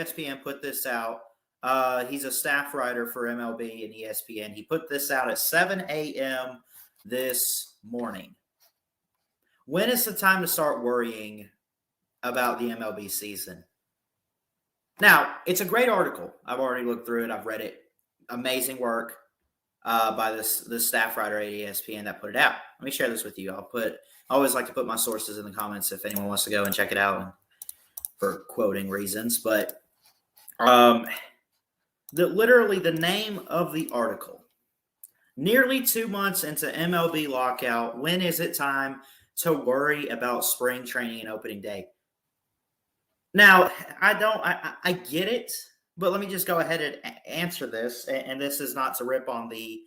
ESPN put this out. He's a staff writer for MLB and ESPN. He put this out at 7 a.m. this morning. When is the time to start worrying about the MLB season? Now, it's a great article. I've already looked through it. I've read it. Amazing work by this staff writer at ESPN that put it out. Let me share this with you. I always like to put my sources in the comments if anyone wants to go and check it out for quoting reasons. But literally the name of the article, nearly 2 months into MLB lockout, when is it time to worry about spring training and opening day? Now, I get it, but let me just go ahead and answer this. And this is not to rip on the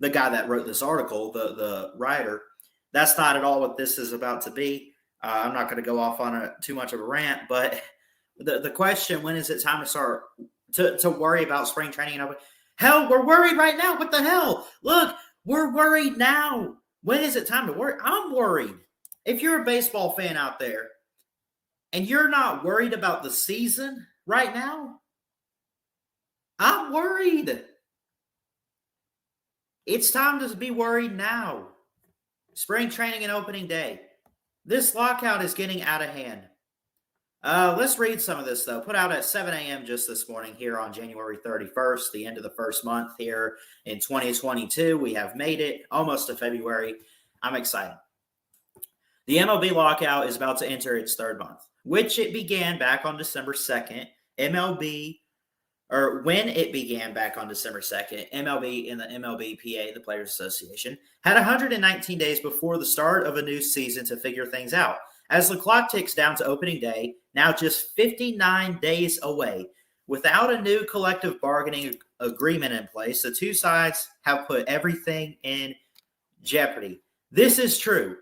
guy that wrote this article, the writer. That's not at all what this is about to be. I'm not going to go off on too much of a rant, but the question, when is it time to start to worry about spring training and opening? Hell, we're worried right now. What the hell? Look, we're worried now. When is it time to worry? I'm worried. If you're a baseball fan out there and you're not worried about the season right now, I'm worried. It's time to be worried now. Spring training and opening day. This lockout is getting out of hand. Let's read some of this, though. Put out at 7 a.m. just this morning here on January 31st, the end of the first month here in 2022. We have made it almost to February. I'm excited. The MLB lockout is about to enter its third month, which it began back on December 2nd. When it began back on December 2nd, MLB and the MLBPA, the Players Association, had 119 days before the start of a new season to figure things out. As the clock ticks down to opening day, now just 59 days away, without a new collective bargaining agreement in place, the two sides have put everything in jeopardy. This is true.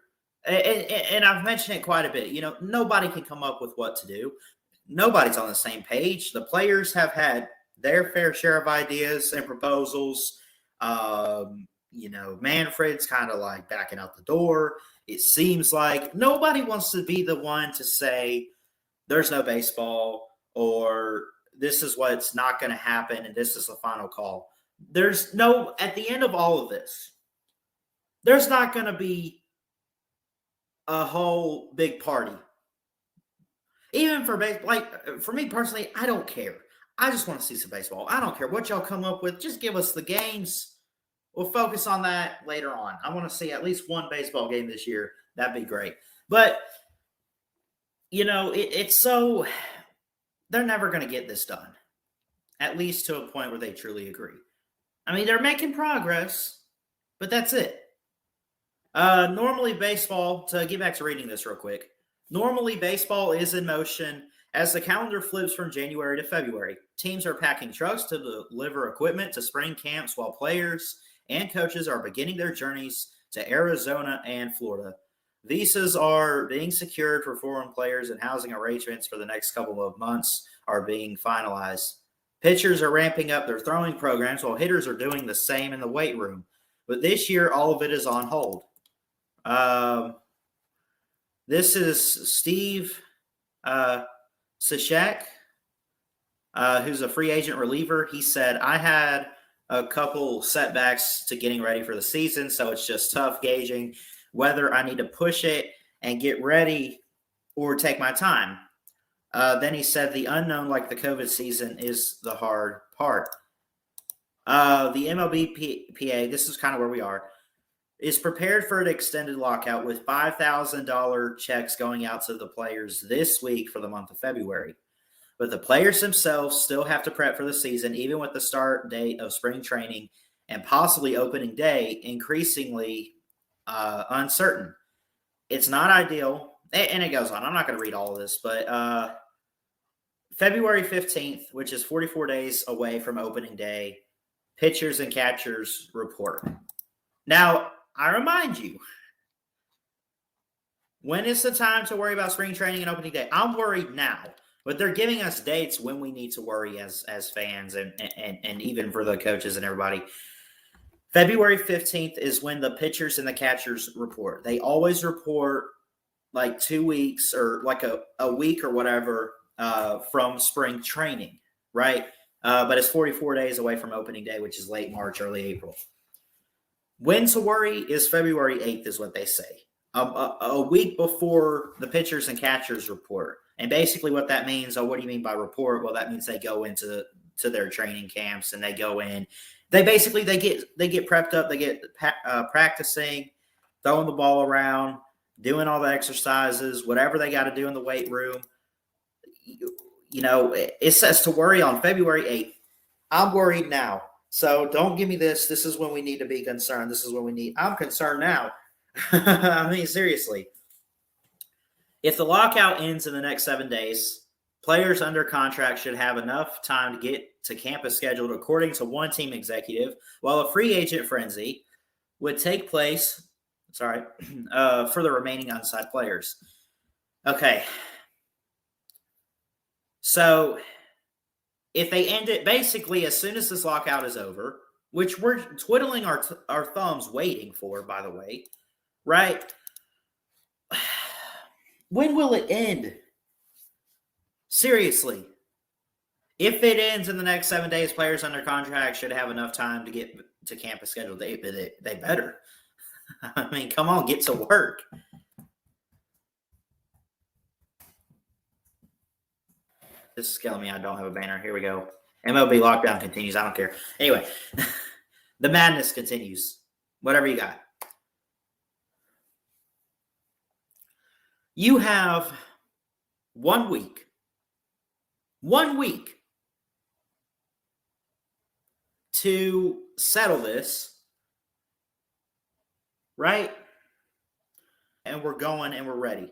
And I've mentioned it quite a bit. You know, nobody can come up with what to do. Nobody's on the same page. The players have had their fair share of ideas and proposals. Manfred's kind of like backing out the door. It seems like nobody wants to be the one to say there's no baseball or this is what's not going to happen and this is the final call. At the end of all of this, there's not going to be a whole big party. Even for baseball, like for me personally, I don't care. I just want to see some baseball. I don't care what y'all come up with. Just give us the games. We'll focus on that later on. I want to see at least one baseball game this year. That'd be great. But, it's so – they're never going to get this done, at least to a point where they truly agree. I mean, they're making progress, but that's it. Normally baseball – to get back to reading this real quick. Normally baseball is in motion as the calendar flips from January to February. Teams are packing trucks to deliver equipment to spring camps while players – and coaches are beginning their journeys to Arizona and Florida. Visas are being secured for foreign players and housing arrangements for the next couple of months are being finalized. Pitchers are ramping up their throwing programs while hitters are doing the same in the weight room. But this year, all of it is on hold. This is Steve Cishek, who's a free agent reliever. He said, I had a couple setbacks to getting ready for the season, so it's just tough gauging whether I need to push it and get ready or take my time. Then he said the unknown, like the COVID season, is the hard part. The MLBPA, this is kind of where we are, is prepared for an extended lockout with $5,000 checks going out to the players this week for the month of February. But the players themselves still have to prep for the season, even with the start date of spring training and possibly opening day increasingly uncertain. It's not ideal. And it goes on. I'm not going to read all of this, but February 15th, which is 44 days away from opening day, pitchers and catchers report. Now, I remind you, when is the time to worry about spring training and opening day? I'm worried now. But they're giving us dates when we need to worry as fans and even for the coaches and everybody. February 15th is when the pitchers and the catchers report. They always report like 2 weeks or like a week or whatever from spring training, right? But it's 44 days away from opening day, which is late March, early April. When to worry is February 8th, is what they say. A week before the pitchers and catchers report. And basically what that means, what do you mean by report? Well, that means they go into their training camps and they go in. They get prepped up. They get practicing, throwing the ball around, doing all the exercises, whatever they got to do in the weight room. It says to worry on February 8th. I'm worried now. So don't give me this. This is when we need to be concerned. This is when we need. I'm concerned now. I mean, seriously. If the lockout ends in the next 7 days, players under contract should have enough time to get to campus scheduled according to one team executive, while a free agent frenzy would take place, for the remaining unsigned players. Okay. So if they end it, basically, as soon as this lockout is over, which we're twiddling our thumbs waiting for, by the way, right? When will it end? Seriously. If it ends in the next 7 days, players under contract should have enough time to get to campus scheduled. They better. I mean, come on, get to work. This is killing me. I don't have a banner. Here we go. MLB lockdown continues. I don't care. Anyway, the madness continues. Whatever you got. You have 1 week. 1 week to settle this, right? And we're going and we're ready.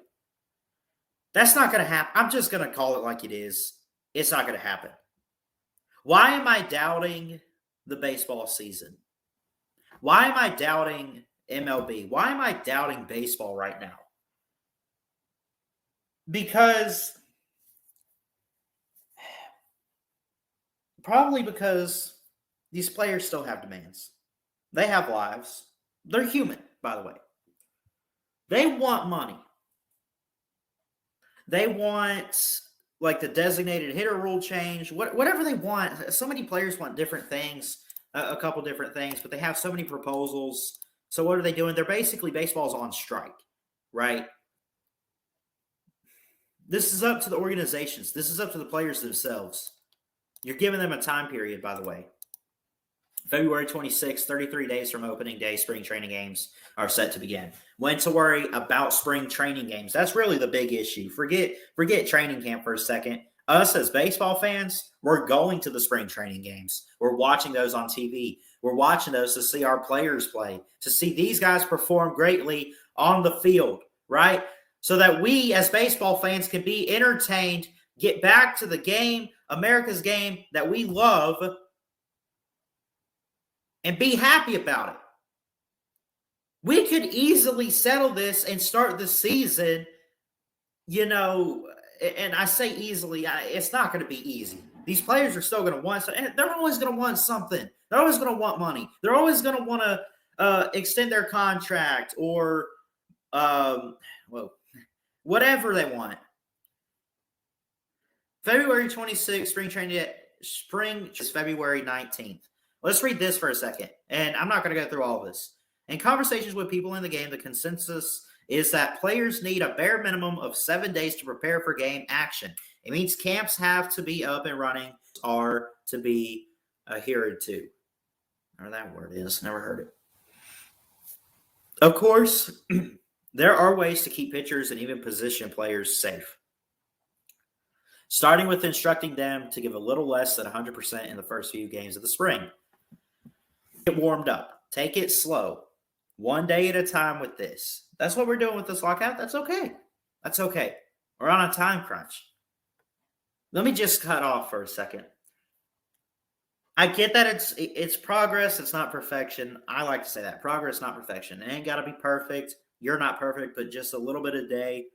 That's not going to happen. I'm just going to call it like it is. It's not going to happen. Why am I doubting the baseball season? Why am I doubting MLB? Why am I doubting baseball right now? Probably because these players still have demands. They have lives. They're human, by the way. They want money. They want, like, the designated hitter rule change, whatever they want. So many players want different things, a couple different things, but they have so many proposals. So what are they doing? They're basically, baseball's on strike, right? This is up to the organizations. This is up to the players themselves. You're giving them a time period, by the way. February 26th, 33 days from opening day, spring training games are set to begin. When to worry about spring training games. That's really the big issue. Forget training camp for a second. Us as baseball fans, we're going to the spring training games. We're watching those on TV. We're watching those to see our players play, to see these guys perform greatly on the field, right? So that we as baseball fans can be entertained, get back to the game, America's game that we love, and be happy about it. We could easily settle this and start the season, and I say easily, it's not going to be easy. These players are still going to want something. They're always going to want something. They're always going to want money. They're always going to want to extend their contract or, whatever they want. February 26th, spring is February 19th. Let's read this for a second, and I'm not going to go through all of this. In conversations with people in the game, the consensus is that players need a bare minimum of 7 days to prepare for game action. It means camps have to be up and running, are to be adhered to. Whatever that word is, never heard it. Of course, there are ways to keep pitchers and even position players safe. Starting with instructing them to give a little less than 100% in the first few games of the spring. Get warmed up. Take it slow. 1 day at a time with this. That's what we're doing with this lockout. That's okay. That's okay. We're on a time crunch. Let me just cut off for a second. I get that it's progress. It's not perfection. I like to say that. Progress, not perfection. It ain't got to be perfect. You're not perfect, but just a little bit a day.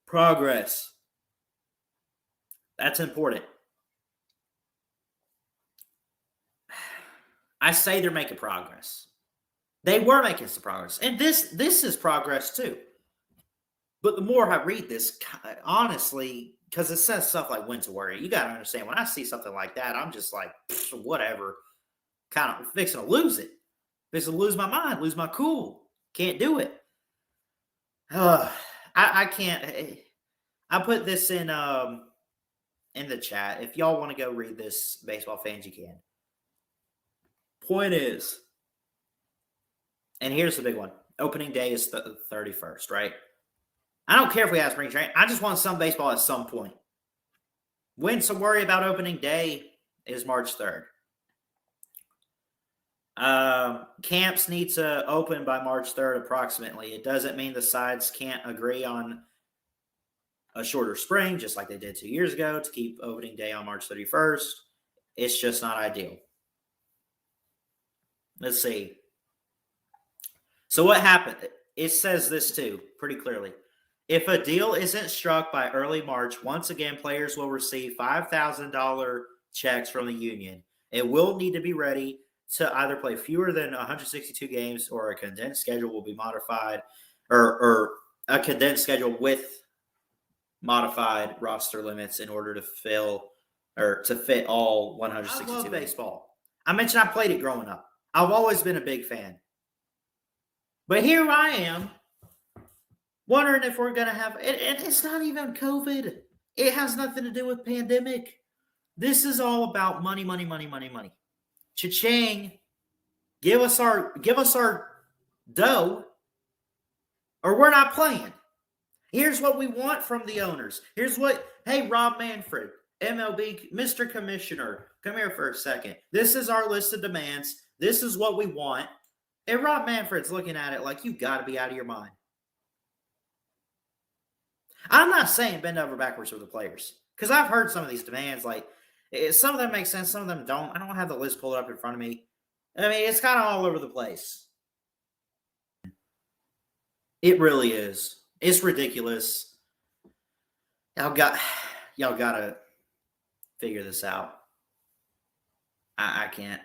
Progress. That's important. I say they're making progress. They were making some progress. And this is progress too. But the more I read this, honestly, because it says stuff like when to worry. You got to understand, when I see something like that, I'm just like, whatever, kind of fixing to lose it. Fixing to lose my mind, lose my cool. Can't do it. I can't. I put this in the chat. If y'all want to go read this, baseball fans, you can. Point is, and here's the big one. Opening day is the 31st, right? I don't care if we have spring training. I just want some baseball at some point. When to worry about opening day is March 3rd. Camps need to open by March 3rd approximately. It doesn't mean the sides can't agree on a shorter spring, just like they did 2 years ago, to keep opening day on March 31st. It's just not ideal. Let's see. So what happened? It says this too, pretty clearly. If a deal isn't struck by early March, once again, players will receive $5,000 checks from the union. It will need to be ready to either play fewer than 162 games, or a condensed schedule will be modified, or a condensed schedule with modified roster limits in order to fit all 162. I love baseball. I mentioned I played it growing up. I've always been a big fan. But here I am, wondering if we're going to have, and it's not even COVID. It has nothing to do with pandemic. This is all about money, money, money, money, money. Cha-ching. Give us our dough, or we're not playing. Here's what we want from the owners. Hey, Rob Manfred, MLB, Mr. Commissioner, come here for a second. This is our list of demands. This is what we want. And Rob Manfred's looking at it like, you got to be out of your mind. I'm not saying bend over backwards for the players, because I've heard some of these demands. Like, some of them make sense, some of them don't. I don't have the list pulled up in front of me. I mean, it's kind of all over the place. It really is. It's ridiculous. Y'all got to figure this out. I can't.